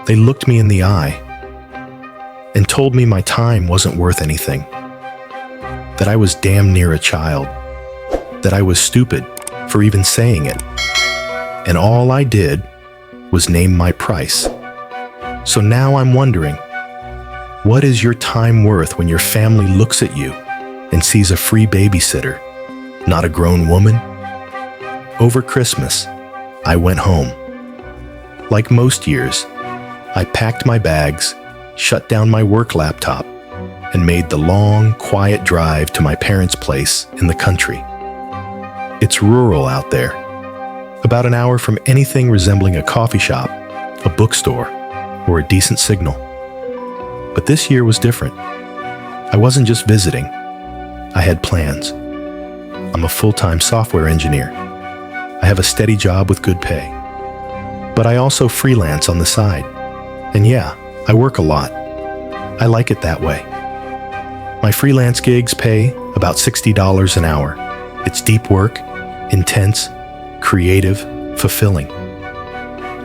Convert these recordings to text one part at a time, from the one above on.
They looked me in the eye and told me my time wasn't worth anything, that I was damn near a child, that I was stupid for even saying it, and all I did was name my price. So now I'm wondering, what is your time worth when your family looks at you and sees a free babysitter, not a grown woman? Over Christmas, I went home. Like most years, I packed my bags, shut down my work laptop, and made the long, quiet drive to my parents' place in the country. It's rural out there, about an hour from anything resembling a coffee shop, a bookstore, or a decent signal. But this year was different. I wasn't just visiting. I had plans. I'm a full-time software engineer. I have a steady job with good pay. But I also freelance on the side. And yeah, I work a lot. I like it that way. My freelance gigs pay about $60 an hour. It's deep work, intense, creative, fulfilling.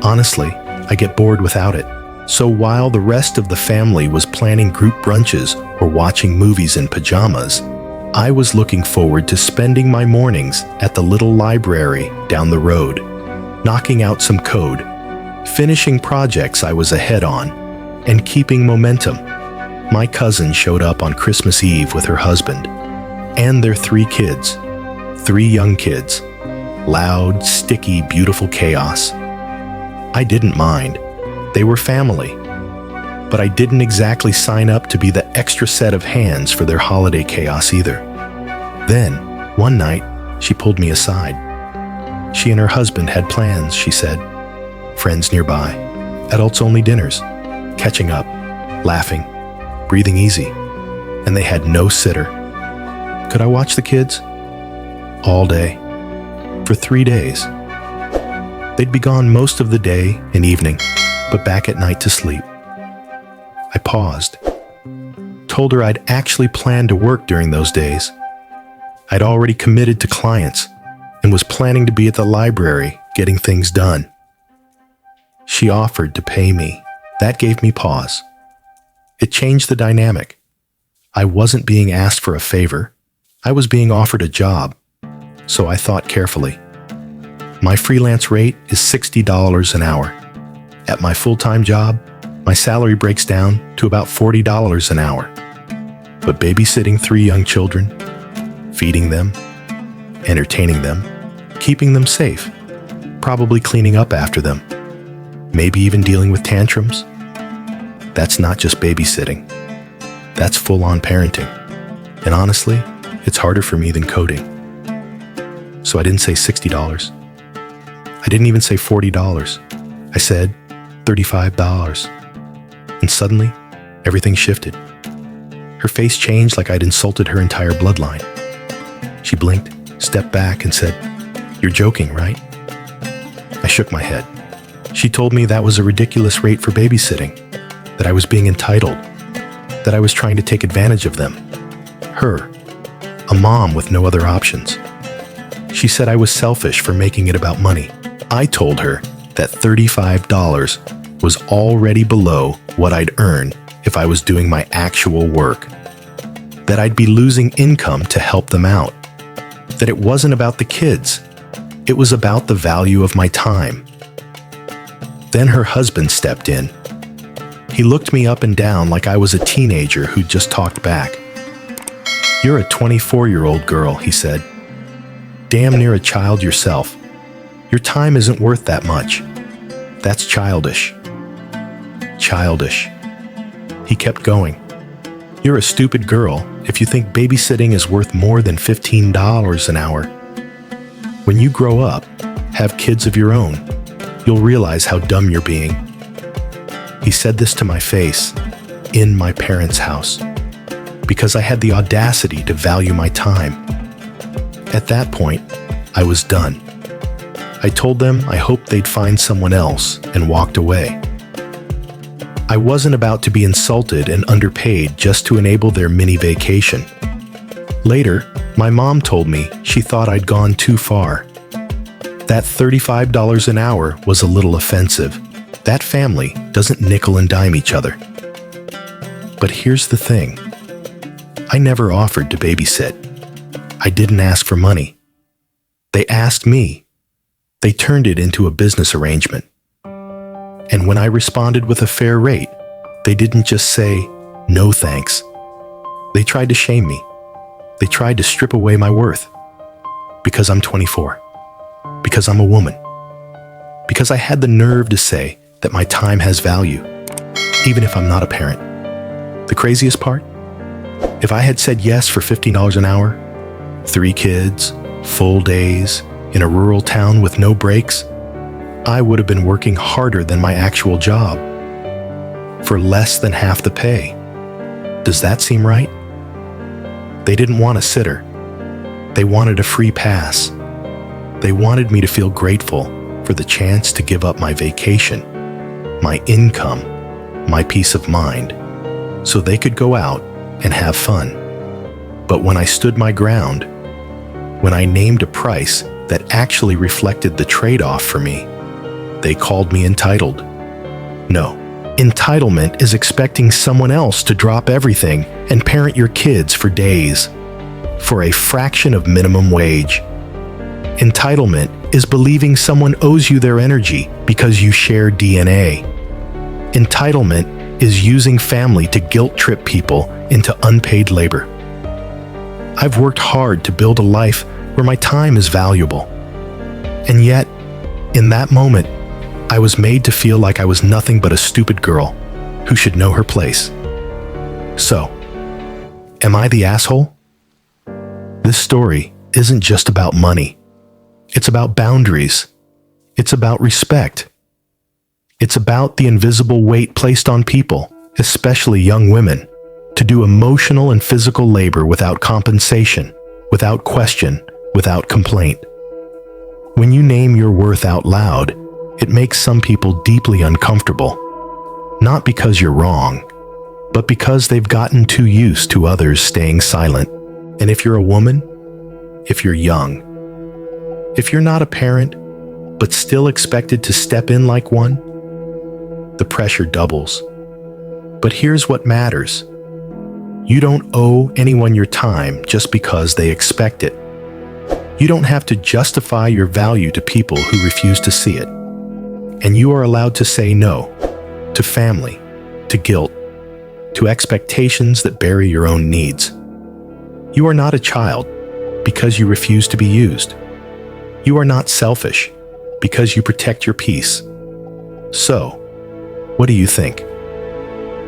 Honestly, I get bored without it. So while the rest of the family was planning group brunches or watching movies in pajamas, I was looking forward to spending my mornings at the little library down the road, knocking out some code, finishing projects I was ahead on, and keeping momentum. My cousin showed up on Christmas Eve with her husband and their 3 kids, 3 young kids. Loud, sticky, beautiful chaos. I didn't mind. They were family. But I didn't exactly sign up to be the extra set of hands for their holiday chaos either. Then, one night, she pulled me aside. She and her husband had plans, she said. Friends nearby, adults-only dinners, catching up, laughing, breathing easy. And they had no sitter. Could I watch the kids? All day. For 3 days. They'd be gone most of the day and evening, but back at night to sleep. I paused, told her I'd actually planned to work during those days. I'd already committed to clients and was planning to be at the library getting things done. She offered to pay me. That gave me pause. It changed the dynamic. I wasn't being asked for a favor. I was being offered a job. So I thought carefully. My freelance rate is $60 an hour. At my full-time job, my salary breaks down to about $40 an hour. But babysitting 3 young children, feeding them, entertaining them, keeping them safe, probably cleaning up after them, maybe even dealing with tantrums, that's not just babysitting. That's full-on parenting. And honestly, it's harder for me than coding. So I didn't say $60. I didn't even say $40. I said $35. And suddenly, everything shifted. Her face changed like I'd insulted her entire bloodline. She blinked, stepped back, and said, "You're joking, right?" I shook my head. She told me that was a ridiculous rate for babysitting, that I was being entitled, that I was trying to take advantage of them. Her, a mom with no other options. She said I was selfish for making it about money. I told her that $35 was already below what I'd earn if I was doing my actual work, that I'd be losing income to help them out, that it wasn't about the kids, it was about the value of my time. Then her husband stepped in. He looked me up and down like I was a teenager who'd just talked back. "You're a 24-year-old girl," he said. "Damn near a child yourself. Your time isn't worth that much. That's childish." Childish. He kept going. "You're a stupid girl if you think babysitting is worth more than $15 an hour. When you grow up, have kids of your own, you'll realize how dumb you're being." He said this to my face, in my parents' house, because I had the audacity to value my time. At that point, I was done. I told them I hoped they'd find someone else and walked away. I wasn't about to be insulted and underpaid just to enable their mini vacation. Later, my mom told me she thought I'd gone too far. That $35 an hour was a little offensive, That family doesn't nickel and dime each other. But here's the thing. I never offered to babysit. I didn't ask for money. They asked me. They turned it into a business arrangement. And when I responded with a fair rate, they didn't just say, "No thanks." They tried to shame me. They tried to strip away my worth. Because I'm 24. Because I'm a woman. Because I had the nerve to say that my time has value, even if I'm not a parent. The craziest part? If I had said yes for $15 an hour, 3 kids, full days, in a rural town with no breaks, I would have been working harder than my actual job for less than half the pay. Does that seem right? They didn't want a sitter. They wanted a free pass. They wanted me to feel grateful for the chance to give up my vacation, my income, my peace of mind, so they could go out and have fun. But when I stood my ground, when I named a price that actually reflected the trade-off for me, they called me entitled. No, entitlement is expecting someone else to drop everything and parent your kids for days, for a fraction of minimum wage. Entitlement is believing someone owes you their energy because you share DNA. Entitlement is using family to guilt-trip people into unpaid labor. I've worked hard to build a life where my time is valuable. And yet, in that moment, I was made to feel like I was nothing but a stupid girl who should know her place. So, am I the asshole? This story isn't just about money. It's about boundaries. It's about respect. It's about the invisible weight placed on people, especially young women, to do emotional and physical labor without compensation, without question, without complaint. When you name your worth out loud, it makes some people deeply uncomfortable, not because you're wrong, but because they've gotten too used to others staying silent. And if you're a woman, if you're young, if you're not a parent, but still expected to step in like one, the pressure doubles. But here's what matters. You don't owe anyone your time just because they expect it. You don't have to justify your value to people who refuse to see it. And you are allowed to say no to family, to guilt, to expectations that bury your own needs. You are not a child because you refuse to be used. You are not selfish because you protect your peace. So, what do you think?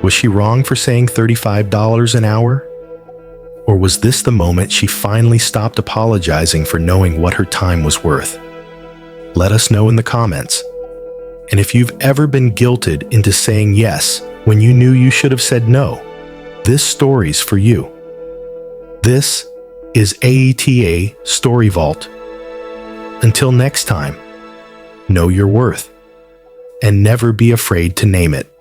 Was she wrong for saying $35 an hour? Or was this the moment she finally stopped apologizing for knowing what her time was worth? Let us know in the comments. And if you've ever been guilted into saying yes when you knew you should have said no, this story's for you. This is AITA Story Vault. Until next time, know your worth and never be afraid to name it.